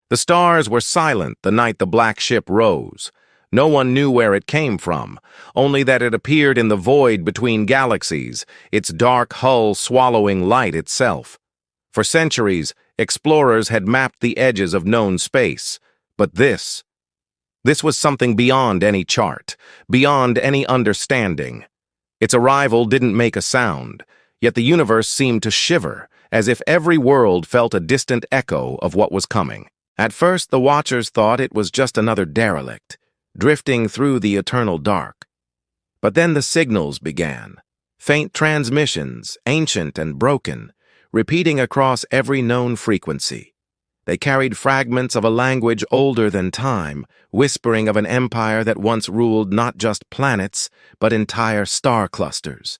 The stars were silent the night the black ship rose. No one knew where it came from, only that it appeared in the void between galaxies, its dark hull swallowing light itself. For centuries, explorers had mapped the edges of known space, but this was something beyond any chart, beyond any understanding. Its arrival didn't make a sound, yet the universe seemed to shiver, as if every world felt a distant echo of what was coming. At first, the watchers thought it was just another derelict, drifting through the eternal dark. But then the signals began, faint transmissions, ancient and broken, repeating across every known frequency. They carried fragments of a language older than time, whispering of an empire that once ruled not just planets, but entire star clusters.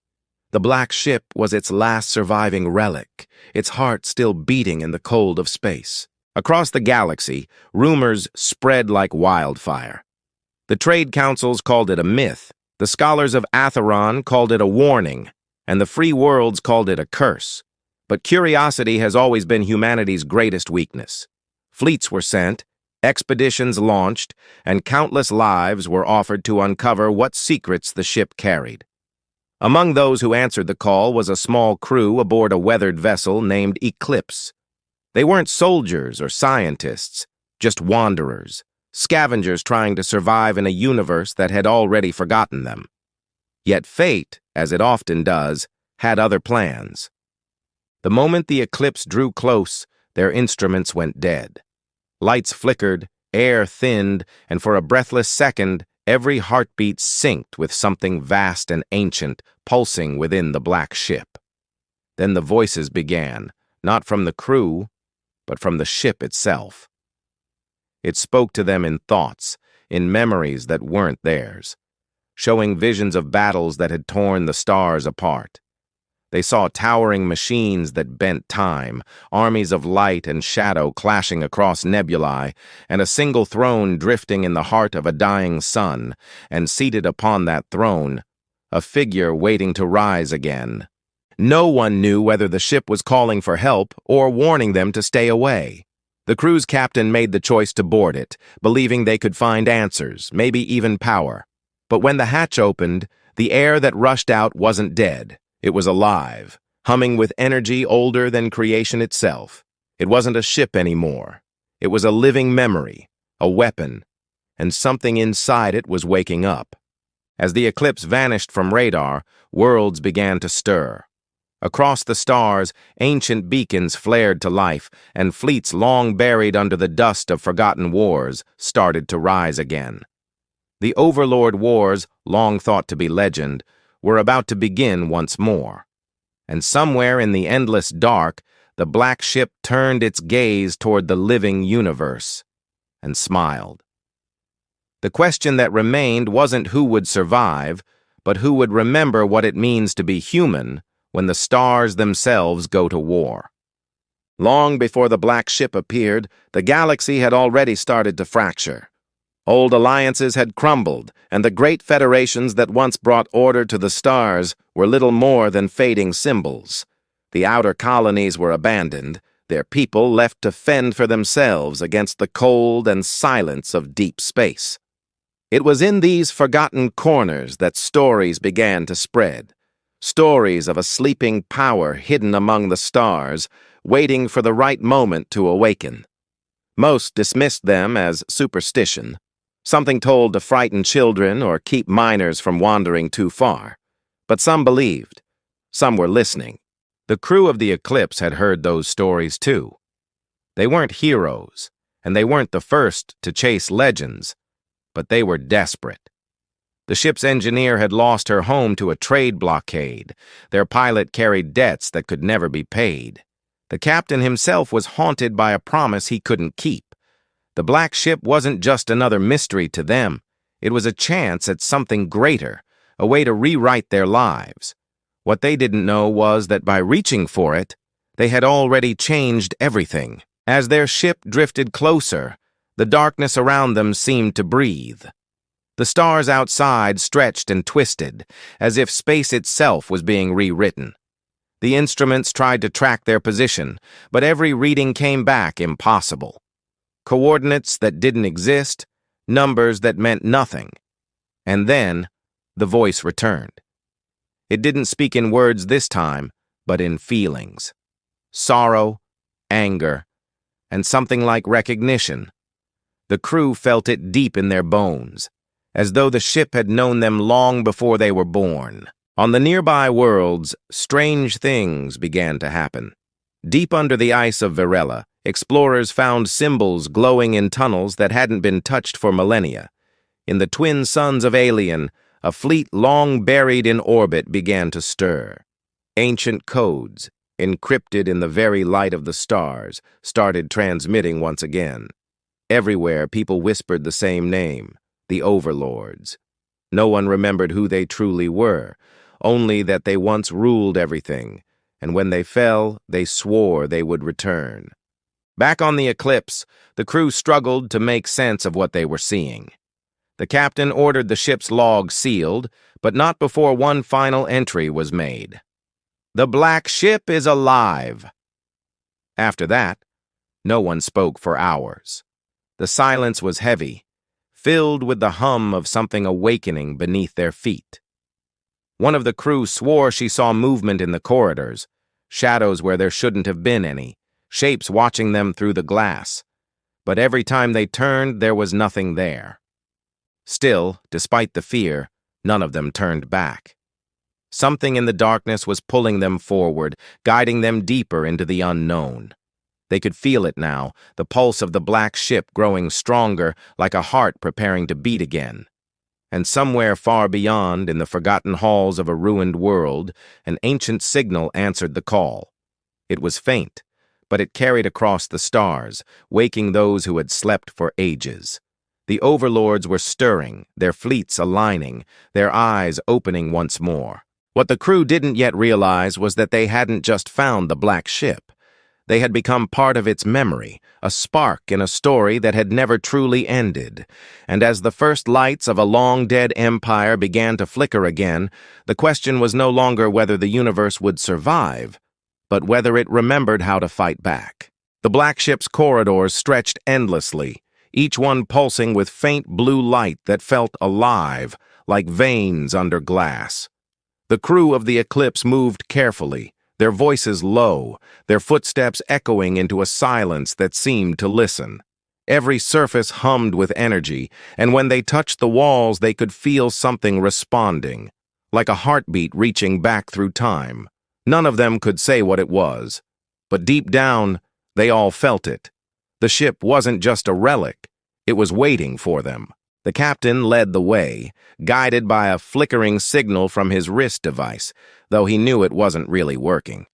The black ship was its last surviving relic, its heart still beating in the cold of space. Across the galaxy, rumors spread like wildfire. The trade councils called it a myth, the scholars of Atheron called it a warning, and the free worlds called it a curse. But curiosity has always been humanity's greatest weakness. Fleets were sent, expeditions launched, and countless lives were offered to uncover what secrets the ship carried. Among those who answered the call was a small crew aboard a weathered vessel named Eclipse. They weren't soldiers or scientists, just wanderers, scavengers trying to survive in a universe that had already forgotten them. Yet fate, as it often does, had other plans. The moment the Eclipse drew close, their instruments went dead. Lights flickered, air thinned, and for a breathless second, every heartbeat synced with something vast and ancient pulsing within the black ship. Then the voices began, not from the crew, but from the ship itself. It spoke to them in thoughts, in memories that weren't theirs, showing visions of battles that had torn the stars apart. They saw towering machines that bent time, armies of light and shadow clashing across nebulae, and a single throne drifting in the heart of a dying sun, and seated upon that throne, a figure waiting to rise again. No one knew whether the ship was calling for help or warning them to stay away. The crew's captain made the choice to board it, believing they could find answers, maybe even power. But when the hatch opened, the air that rushed out wasn't dead. It was alive, humming with energy older than creation itself. It wasn't a ship anymore. It was a living memory, a weapon, and something inside it was waking up. As the Eclipse vanished from radar, worlds began to stir. Across the stars, ancient beacons flared to life, and fleets long buried under the dust of forgotten wars started to rise again. The Overlord Wars, long thought to be legend, were about to begin once more. And somewhere in the endless dark, the black ship turned its gaze toward the living universe and smiled. The question that remained wasn't who would survive, but who would remember what it means to be human when the stars themselves go to war. Long before the black ship appeared, the galaxy had already started to fracture. Old alliances had crumbled, and the great federations that once brought order to the stars were little more than fading symbols. The outer colonies were abandoned, their people left to fend for themselves against the cold and silence of deep space. It was in these forgotten corners that stories began to spread. Stories of a sleeping power hidden among the stars, waiting for the right moment to awaken. Most dismissed them as superstition, something told to frighten children or keep minors from wandering too far. But some believed. Some were listening. The crew of the Eclipse had heard those stories too. They weren't heroes, and they weren't the first to chase legends, but they were desperate. The ship's engineer had lost her home to a trade blockade. Their pilot carried debts that could never be paid. The captain himself was haunted by a promise he couldn't keep. The black ship wasn't just another mystery to them. It was a chance at something greater, a way to rewrite their lives. What they didn't know was that by reaching for it, they had already changed everything. As their ship drifted closer, the darkness around them seemed to breathe. The stars outside stretched and twisted, as if space itself was being rewritten. The instruments tried to track their position, but every reading came back impossible. coordinates that didn't exist, numbers that meant nothing. And then, the voice returned. It didn't speak in words this time, but in feelings. Sorrow, anger, and something like recognition. The crew felt it deep in their bones, as though the ship had known them long before they were born. On the nearby worlds, strange things began to happen. Deep under the ice of Varela, explorers found symbols glowing in tunnels that hadn't been touched for millennia. In the twin suns of Alien, a fleet long buried in orbit began to stir. Ancient codes, encrypted in the very light of the stars, started transmitting once again. Everywhere, people whispered the same name, the Overlords. No one remembered who they truly were, only that they once ruled everything, and when they fell, they swore they would return. Back on the Eclipse, the crew struggled to make sense of what they were seeing. The captain ordered the ship's log sealed, but not before one final entry was made. "The Black Ship is alive." After that, no one spoke for hours. The silence was heavy, filled with the hum of something awakening beneath their feet. One of the crew swore she saw movement in the corridors, shadows where there shouldn't have been any, shapes watching them through the glass. But every time they turned, there was nothing there. Still, despite the fear, none of them turned back. Something in the darkness was pulling them forward, guiding them deeper into the unknown. They could feel it now, the pulse of the Black Ship growing stronger, like a heart preparing to beat again. And somewhere far beyond, in the forgotten halls of a ruined world, an ancient signal answered the call. It was faint, but it carried across the stars, waking those who had slept for ages. The Overlords were stirring, their fleets aligning, their eyes opening once more. What the crew didn't yet realize was that they hadn't just found the Black Ship. They had become part of its memory, a spark in a story that had never truly ended. And as the first lights of a long-dead empire began to flicker again, the question was no longer whether the universe would survive, but whether it remembered how to fight back. The Black Ship's corridors stretched endlessly, each one pulsing with faint blue light that felt alive, like veins under glass. The crew of the Eclipse moved carefully, their voices low, their footsteps echoing into a silence that seemed to listen. Every surface hummed with energy, and when they touched the walls they could feel something responding, like a heartbeat reaching back through time. None of them could say what it was, but deep down, they all felt it. The ship wasn't just a relic, it was waiting for them. The captain led the way, guided by a flickering signal from his wrist device, though he knew it wasn't really working.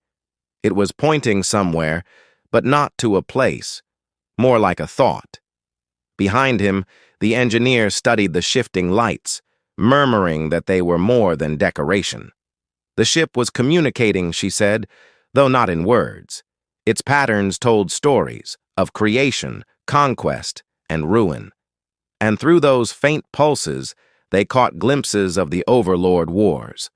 It was pointing somewhere, but not to a place, more like a thought. Behind him, the engineer studied the shifting lights, murmuring that they were more than decoration. The ship was communicating, she said, though not in words. Its patterns told stories of creation, conquest, and ruin. And through those faint pulses, they caught glimpses of the Overlord wars.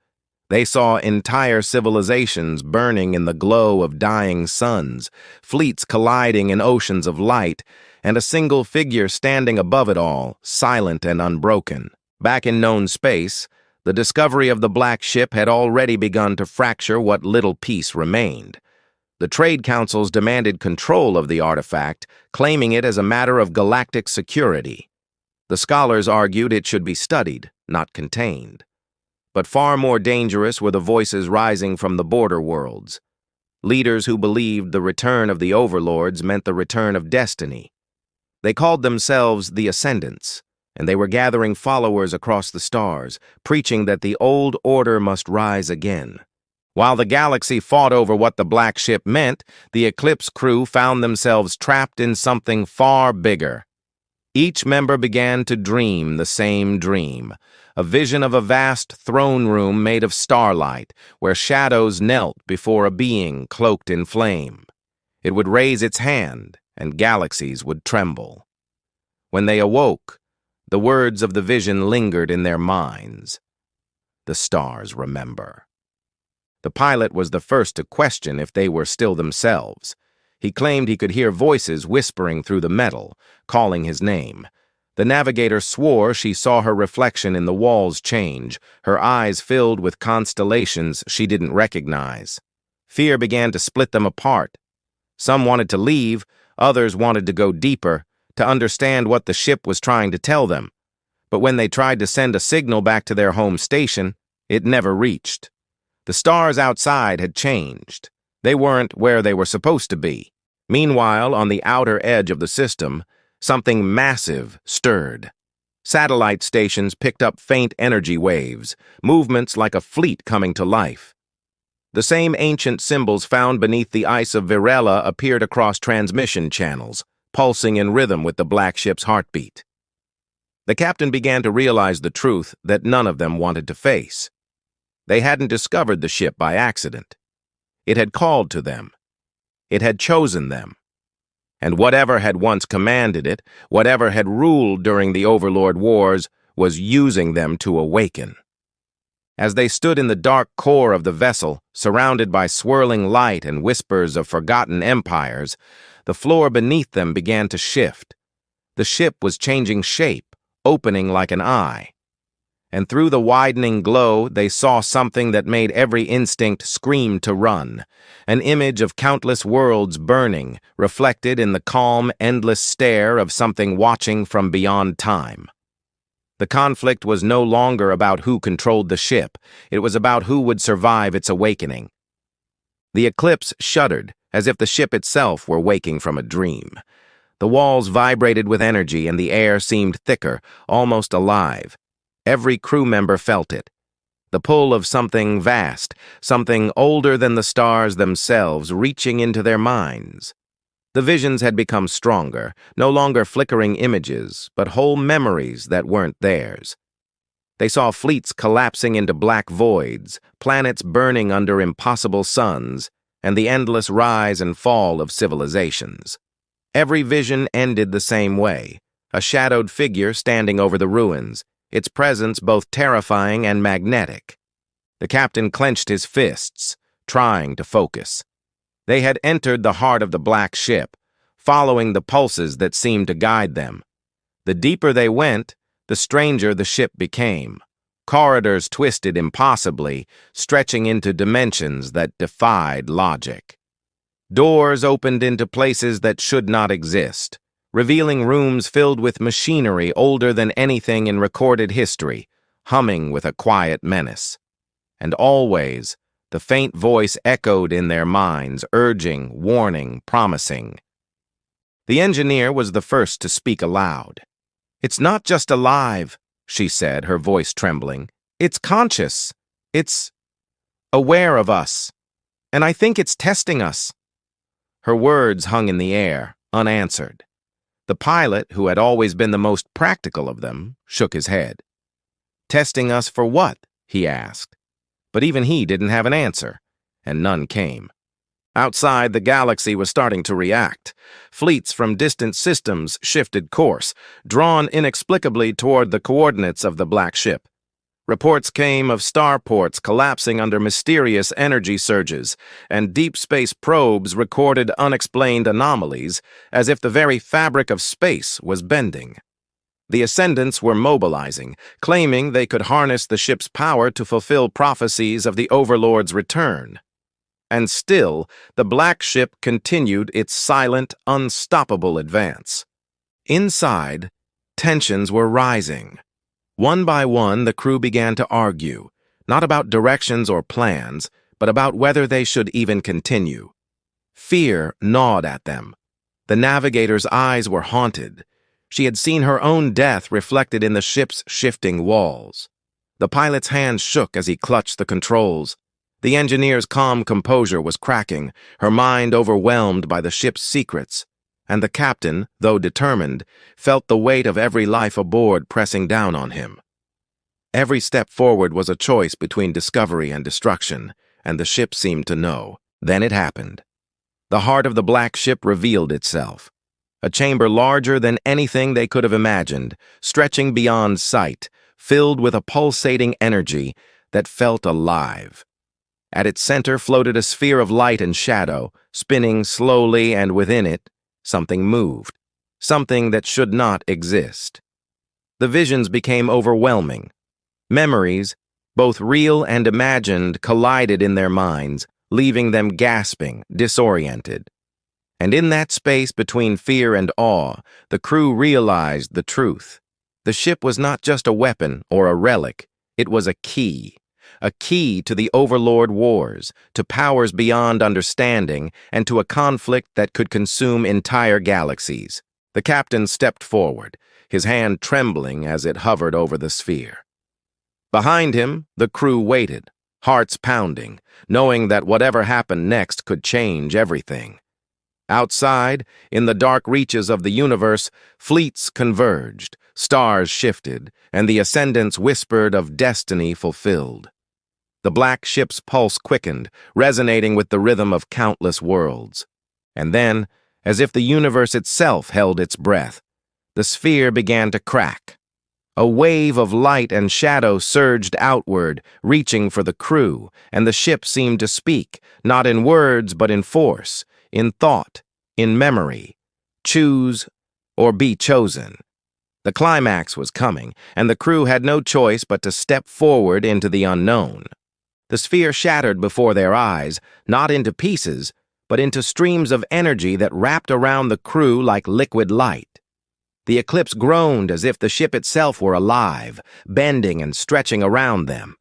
They saw entire civilizations burning in the glow of dying suns, fleets colliding in oceans of light, and a single figure standing above it all, silent and unbroken. Back in known space, the discovery of the Black Ship had already begun to fracture what little peace remained. The trade councils demanded control of the artifact, claiming it as a matter of galactic security. The scholars argued it should be studied, not contained. But far more dangerous were the voices rising from the border worlds. Leaders who believed the return of the Overlords meant the return of destiny. They called themselves the Ascendants, and they were gathering followers across the stars, preaching that the old order must rise again. While the galaxy fought over what the Black Ship meant, the Eclipse crew found themselves trapped in something far bigger. Each member began to dream the same dream, a vision of a vast throne room made of starlight, where shadows knelt before a being cloaked in flame. It would raise its hand, and galaxies would tremble. When they awoke, the words of the vision lingered in their minds. The stars remember. The pilot was the first to question if they were still themselves. He claimed he could hear voices whispering through the metal, calling his name. The navigator swore she saw her reflection in the walls change, her eyes filled with constellations she didn't recognize. Fear began to split them apart. Some wanted to leave, others wanted to go deeper, to understand what the ship was trying to tell them. But when they tried to send a signal back to their home station, it never reached. The stars outside had changed. They weren't where they were supposed to be. Meanwhile, on the outer edge of the system, something massive stirred. Satellite stations picked up faint energy waves, movements like a fleet coming to life. The same ancient symbols found beneath the ice of Virella appeared across transmission channels, pulsing in rhythm with the black ship's heartbeat. The captain began to realize the truth that none of them wanted to face. They hadn't discovered the ship by accident. It had called to them. It had chosen them. And whatever had once commanded it, whatever had ruled during the Overlord Wars, was using them to awaken. As they stood in the dark core of the vessel, surrounded by swirling light and whispers of forgotten empires, the floor beneath them began to shift. The ship was changing shape, opening like an eye. And through the widening glow, they saw something that made every instinct scream to run, an image of countless worlds burning, reflected in the calm, endless stare of something watching from beyond time. The conflict was no longer about who controlled the ship, it was about who would survive its awakening. The eclipse shuddered, as if the ship itself were waking from a dream. The walls vibrated with energy and the air seemed thicker, almost alive. Every crew member felt it. The pull of something vast, something older than the stars themselves, reaching into their minds. The visions had become stronger, no longer flickering images, but whole memories that weren't theirs. They saw fleets collapsing into black voids, planets burning under impossible suns, and the endless rise and fall of civilizations. Every vision ended the same way, a shadowed figure standing over the ruins, its presence both terrifying and magnetic. The captain clenched his fists, trying to focus. They had entered the heart of the black ship, following the pulses that seemed to guide them. The deeper they went, the stranger the ship became. Corridors twisted impossibly, stretching into dimensions that defied logic. Doors opened into places that should not exist, revealing rooms filled with machinery older than anything in recorded history, humming with a quiet menace. And always, the faint voice echoed in their minds, urging, warning, promising. The engineer was the first to speak aloud. "It's not just alive," she said, her voice trembling. "It's conscious. It's aware of us. And I think it's testing us." Her words hung in the air, unanswered. The pilot, who had always been the most practical of them, shook his head. "Testing us for what?" he asked. But even he didn't have an answer, and none came. Outside, the galaxy was starting to react. Fleets from distant systems shifted course, drawn inexplicably toward the coordinates of the black ship. Reports came of starports collapsing under mysterious energy surges, and deep space probes recorded unexplained anomalies, as if the very fabric of space was bending. The Ascendants were mobilizing, claiming they could harness the ship's power to fulfill prophecies of the Overlord's return. And still, the black ship continued its silent, unstoppable advance. Inside, tensions were rising. One by one, the crew began to argue, not about directions or plans, but about whether they should even continue. Fear gnawed at them. The navigator's eyes were haunted. She had seen her own death reflected in the ship's shifting walls. The pilot's hands shook as he clutched the controls. The engineer's calm composure was cracking, her mind overwhelmed by the ship's secrets. And the captain, though determined, felt the weight of every life aboard pressing down on him. Every step forward was a choice between discovery and destruction, and the ship seemed to know. Then it happened. The heart of the black ship revealed itself. A chamber larger than anything they could have imagined, stretching beyond sight, filled with a pulsating energy that felt alive. At its center floated a sphere of light and shadow, spinning slowly, and within it, something moved, something that should not exist. The visions became overwhelming. Memories, both real and imagined, collided in their minds, leaving them gasping, disoriented. And in that space between fear and awe, the crew realized the truth. The ship was not just a weapon or a relic, it was a key to the Overlord wars, to powers beyond understanding, and to a conflict that could consume entire galaxies. The captain stepped forward, his hand trembling as it hovered over the sphere. Behind him, the crew waited, hearts pounding, knowing that whatever happened next could change everything. Outside, in the dark reaches of the universe, fleets converged, stars shifted, and the ascendants whispered of destiny fulfilled. The black ship's pulse quickened, resonating with the rhythm of countless worlds. And then, as if the universe itself held its breath, the sphere began to crack. A wave of light and shadow surged outward, reaching for the crew, and the ship seemed to speak, not in words but in force, in thought, in memory. Choose or be chosen. The climax was coming, and the crew had no choice but to step forward into the unknown. The sphere shattered before their eyes, not into pieces, but into streams of energy that wrapped around the crew like liquid light. The eclipse groaned as if the ship itself were alive, bending and stretching around them.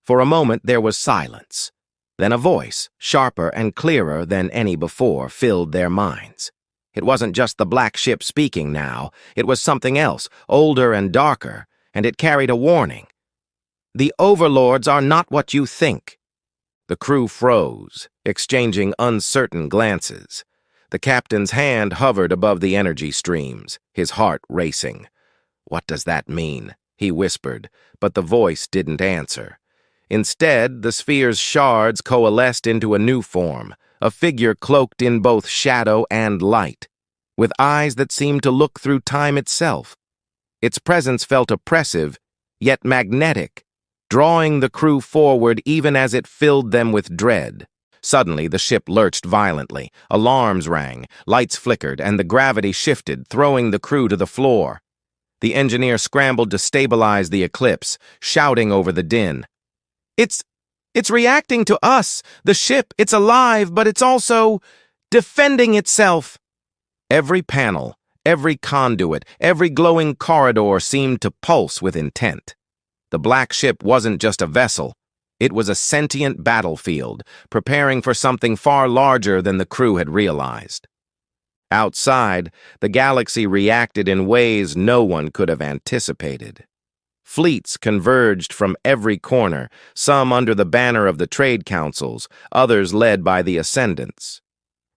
For a moment there was silence. Then a voice, sharper and clearer than any before, filled their minds. It wasn't just the black ship speaking now, it was something else, older and darker, and it carried a warning. The Overlords are not what you think. The crew froze, exchanging uncertain glances. The captain's hand hovered above the energy streams, his heart racing. "What does that mean?" he whispered, but the voice didn't answer. Instead, the sphere's shards coalesced into a new form, a figure cloaked in both shadow and light, with eyes that seemed to look through time itself. Its presence felt oppressive, yet magnetic, drawing the crew forward even as it filled them with dread. Suddenly, the ship lurched violently. Alarms rang, lights flickered, and the gravity shifted, throwing the crew to the floor. The engineer scrambled to stabilize the eclipse, shouting over the din. It's reacting to us. The ship, it's alive, but it's also defending itself." Every panel, every conduit, every glowing corridor seemed to pulse with intent. The black ship wasn't just a vessel. It was a sentient battlefield, preparing for something far larger than the crew had realized. Outside, the galaxy reacted in ways no one could have anticipated. Fleets converged from every corner, some under the banner of the trade councils, others led by the ascendants.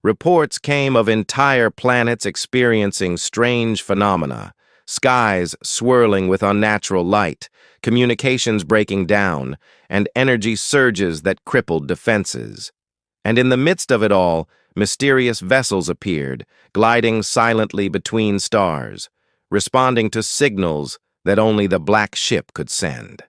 Reports came of entire planets experiencing strange phenomena, skies swirling with unnatural light, communications breaking down, and energy surges that crippled defenses. And in the midst of it all, mysterious vessels appeared, gliding silently between stars, responding to signals that only the black ship could send.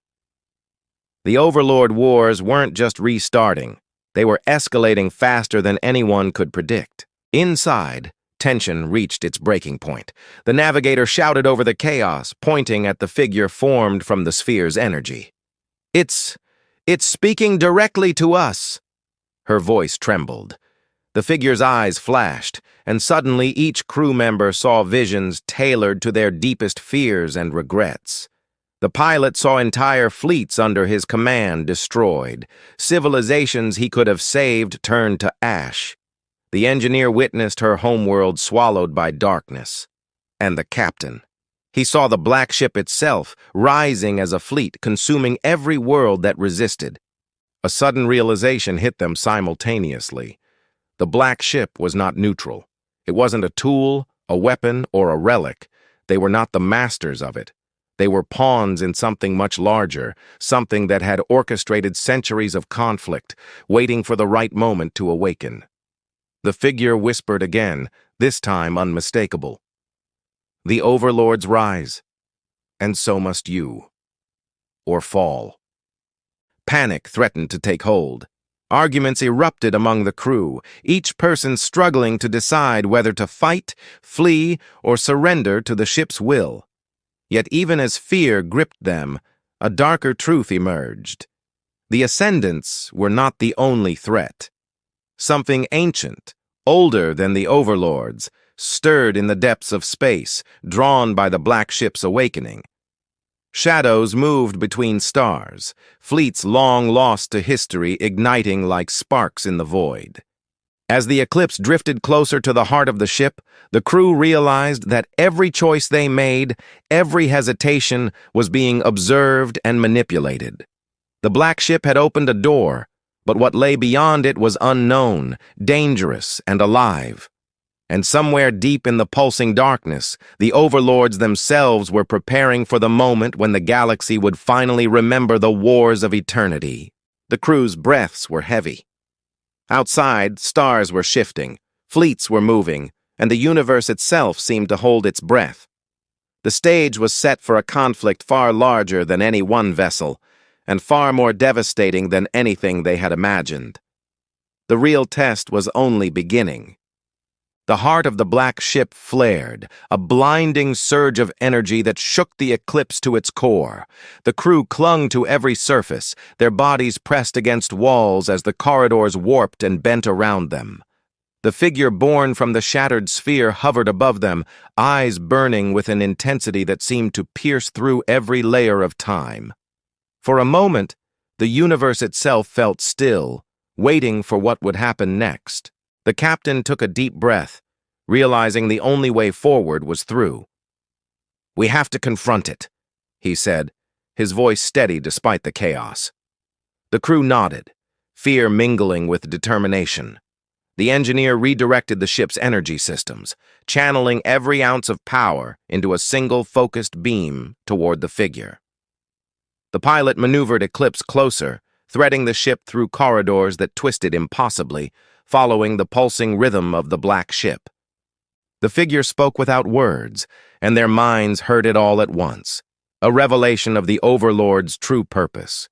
The Overlord wars weren't just restarting, they were escalating faster than anyone could predict. Inside, tension reached its breaking point. The navigator shouted over the chaos, pointing at the figure formed from the sphere's energy. It's speaking directly to us." Her voice trembled. The figure's eyes flashed, and suddenly each crew member saw visions tailored to their deepest fears and regrets. The pilot saw entire fleets under his command destroyed, civilizations he could have saved turned to ash. The engineer witnessed her homeworld swallowed by darkness. And the captain. He saw the black ship itself rising as a fleet, consuming every world that resisted. A sudden realization hit them simultaneously. The black ship was not neutral. It wasn't a tool, a weapon, or a relic. They were not the masters of it. They were pawns in something much larger, something that had orchestrated centuries of conflict, waiting for the right moment to awaken. The figure whispered again, this time unmistakable. "The Overlords rise, and so must you. Or fall." Panic threatened to take hold. Arguments erupted among the crew, each person struggling to decide whether to fight, flee, or surrender to the ship's will. Yet even as fear gripped them, a darker truth emerged. The Ascendants were not the only threat. Something ancient, older than the Overlords, stirred in the depths of space, drawn by the Black Ship's awakening. Shadows moved between stars, fleets long lost to history igniting like sparks in the void. As the eclipse drifted closer to the heart of the ship, the crew realized that every choice they made, every hesitation, was being observed and manipulated. The Black Ship had opened a door, but what lay beyond it was unknown, dangerous, and alive. And somewhere deep in the pulsing darkness, the Overlords themselves were preparing for the moment when the galaxy would finally remember the wars of eternity. The crew's breaths were heavy. Outside, stars were shifting, fleets were moving, and the universe itself seemed to hold its breath. The stage was set for a conflict far larger than any one vessel, and far more devastating than anything they had imagined. The real test was only beginning. The heart of the Black Ship flared, a blinding surge of energy that shook the eclipse to its core. The crew clung to every surface, their bodies pressed against walls as the corridors warped and bent around them. The figure born from the shattered sphere hovered above them, eyes burning with an intensity that seemed to pierce through every layer of time. For a moment, the universe itself felt still, waiting for what would happen next. The captain took a deep breath, realizing the only way forward was through. "We have to confront it," he said, his voice steady despite the chaos. The crew nodded, fear mingling with determination. The engineer redirected the ship's energy systems, channeling every ounce of power into a single focused beam toward the figure. The pilot maneuvered Eclipse closer, threading the ship through corridors that twisted impossibly, following the pulsing rhythm of the Black Ship. The figure spoke without words, and their minds heard it all at once, a revelation of the Overlord's true purpose.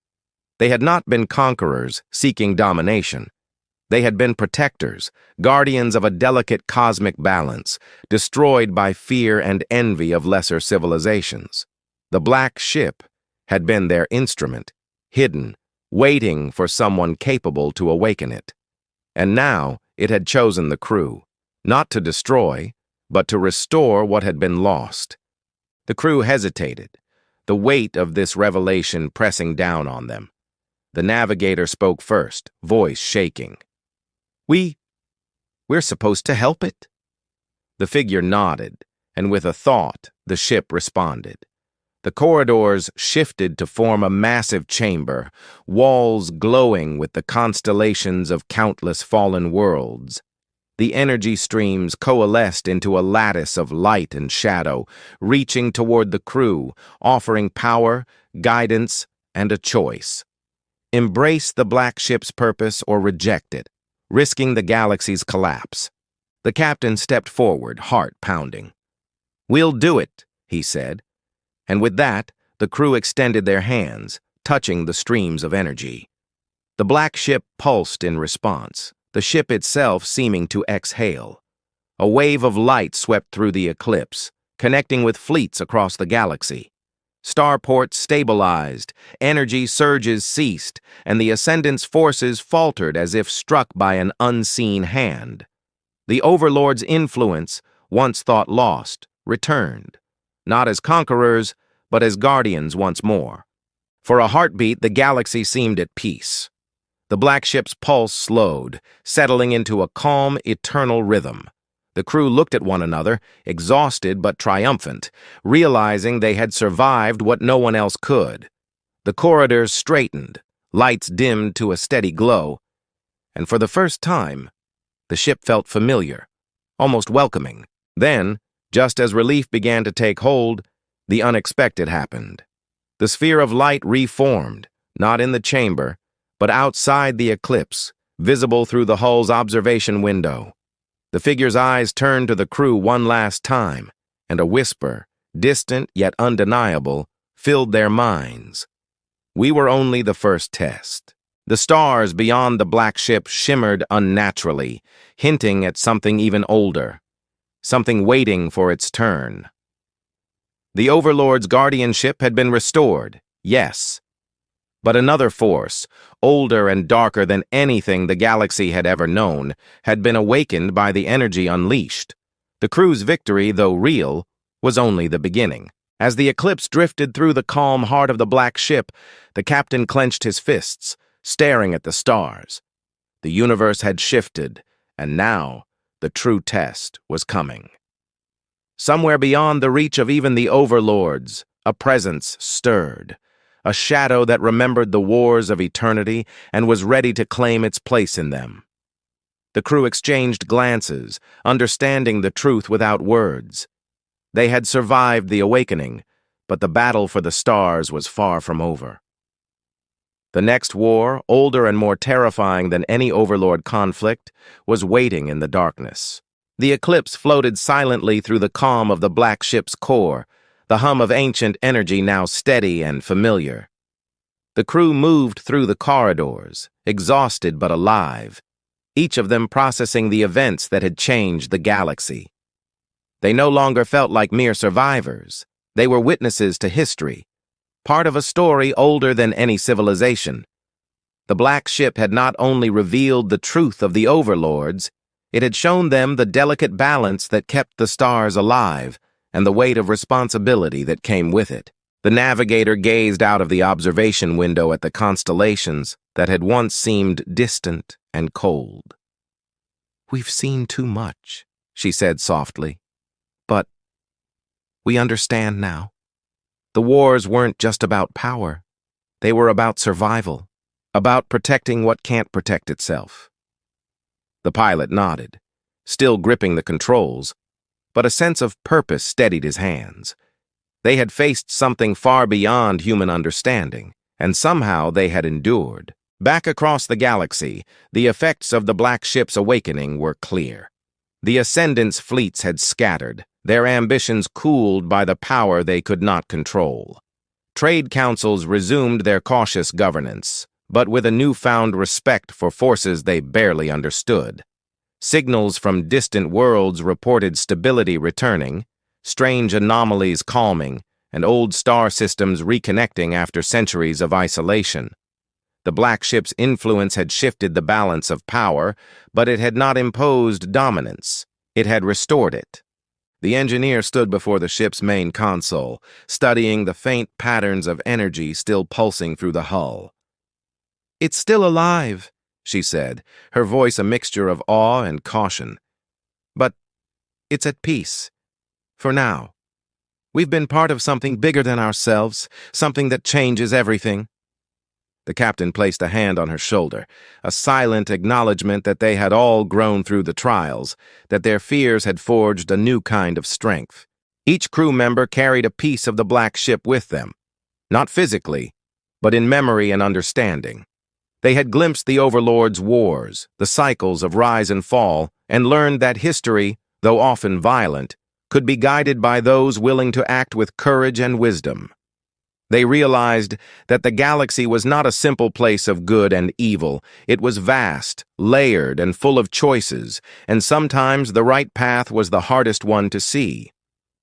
They had not been conquerors seeking domination. They had been protectors, guardians of a delicate cosmic balance, destroyed by fear and envy of lesser civilizations. The Black Ship had been their instrument, hidden, waiting for someone capable to awaken it. And now it had chosen the crew, not to destroy, but to restore what had been lost. The crew hesitated, the weight of this revelation pressing down on them. The navigator spoke first, voice shaking. We're supposed to help it." The figure nodded, and with a thought, the ship responded. The corridors shifted to form a massive chamber, walls glowing with the constellations of countless fallen worlds. The energy streams coalesced into a lattice of light and shadow, reaching toward the crew, offering power, guidance, and a choice. Embrace the Black Ship's purpose or reject it, risking the galaxy's collapse. The captain stepped forward, heart pounding. "We'll do it," he said. And with that, the crew extended their hands, touching the streams of energy. The Black Ship pulsed in response, the ship itself seeming to exhale. A wave of light swept through the eclipse, connecting with fleets across the galaxy. Starports stabilized, energy surges ceased, and the Ascendant's forces faltered as if struck by an unseen hand. The Overlord's influence, once thought lost, returned, not as conquerors, but as guardians once more. For a heartbeat, the galaxy seemed at peace. The Black Ship's pulse slowed, settling into a calm, eternal rhythm. The crew looked at one another, exhausted but triumphant, realizing they had survived what no one else could. The corridors straightened, lights dimmed to a steady glow, and for the first time, the ship felt familiar, almost welcoming. Then, just as relief began to take hold, the unexpected happened. The sphere of light reformed, not in the chamber, but outside the eclipse, visible through the hull's observation window. The figure's eyes turned to the crew one last time, and a whisper, distant yet undeniable, filled their minds. "We were only the first test." The stars beyond the black ship shimmered unnaturally, hinting at something even older, something waiting for its turn. The Overlord's guardianship had been restored, yes. But another force, older and darker than anything the galaxy had ever known, had been awakened by the energy unleashed. The crew's victory, though real, was only the beginning. As the eclipse drifted through the calm heart of the black ship, the captain clenched his fists, staring at the stars. The universe had shifted, and now the true test was coming. Somewhere beyond the reach of even the overlords, a presence stirred, a shadow that remembered the wars of eternity and was ready to claim its place in them. The crew exchanged glances, understanding the truth without words. They had survived the awakening, but the battle for the stars was far from over. The next war, older and more terrifying than any Overlord conflict, was waiting in the darkness. The eclipse floated silently through the calm of the black ship's core, the hum of ancient energy now steady and familiar. The crew moved through the corridors, exhausted but alive, each of them processing the events that had changed the galaxy. They no longer felt like mere survivors. They were witnesses to history, part of a story older than any civilization. The black ship had not only revealed the truth of the overlords, it had shown them the delicate balance that kept the stars alive and the weight of responsibility that came with it. The navigator gazed out of the observation window at the constellations that had once seemed distant and cold. "We've seen too much," she said softly. "But we understand now. The wars weren't just about power. They were about survival, about protecting what can't protect itself." The pilot nodded, still gripping the controls, but a sense of purpose steadied his hands. They had faced something far beyond human understanding, and somehow they had endured. Back across the galaxy, the effects of the black ship's awakening were clear. The Ascendant's fleets had scattered, their ambitions cooled by the power they could not control. Trade councils resumed their cautious governance, but with a newfound respect for forces they barely understood. Signals from distant worlds reported stability returning, strange anomalies calming, and old star systems reconnecting after centuries of isolation. The black ship's influence had shifted the balance of power, but it had not imposed dominance. It had restored it. The engineer stood before the ship's main console, studying the faint patterns of energy still pulsing through the hull. "It's still alive," she said, her voice a mixture of awe and caution. "But it's at peace. For now. We've been part of something bigger than ourselves, something that changes everything." The captain placed a hand on her shoulder, a silent acknowledgement that they had all grown through the trials, that their fears had forged a new kind of strength. Each crew member carried a piece of the black ship with them, not physically, but in memory and understanding. They had glimpsed the Overlord's wars, the cycles of rise and fall, and learned that history, though often violent, could be guided by those willing to act with courage and wisdom. They realized that the galaxy was not a simple place of good and evil. It was vast, layered, and full of choices, and sometimes the right path was the hardest one to see.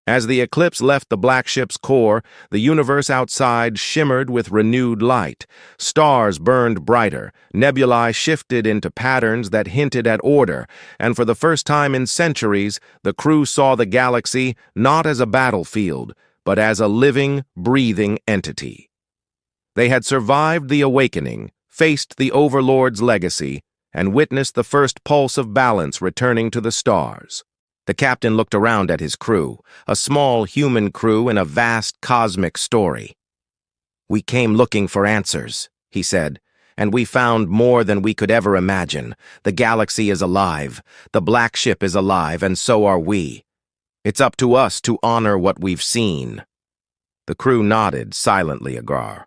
As the eclipse left the black ship's core, the universe outside shimmered with renewed light. Stars burned brighter, nebulae shifted into patterns that hinted at order, and for the first time in centuries, the crew saw the galaxy not as a battlefield, but as a living, breathing entity. They had survived the awakening, faced the Overlord's legacy, and witnessed the first pulse of balance returning to the stars. The captain looked around at his crew, a small human crew in a vast cosmic story. "We came looking for answers," he said, "and we found more than we could ever imagine. The galaxy is alive, the black ship is alive, and so are we. It's up to us to honor what we've seen." The crew nodded, silently agrar.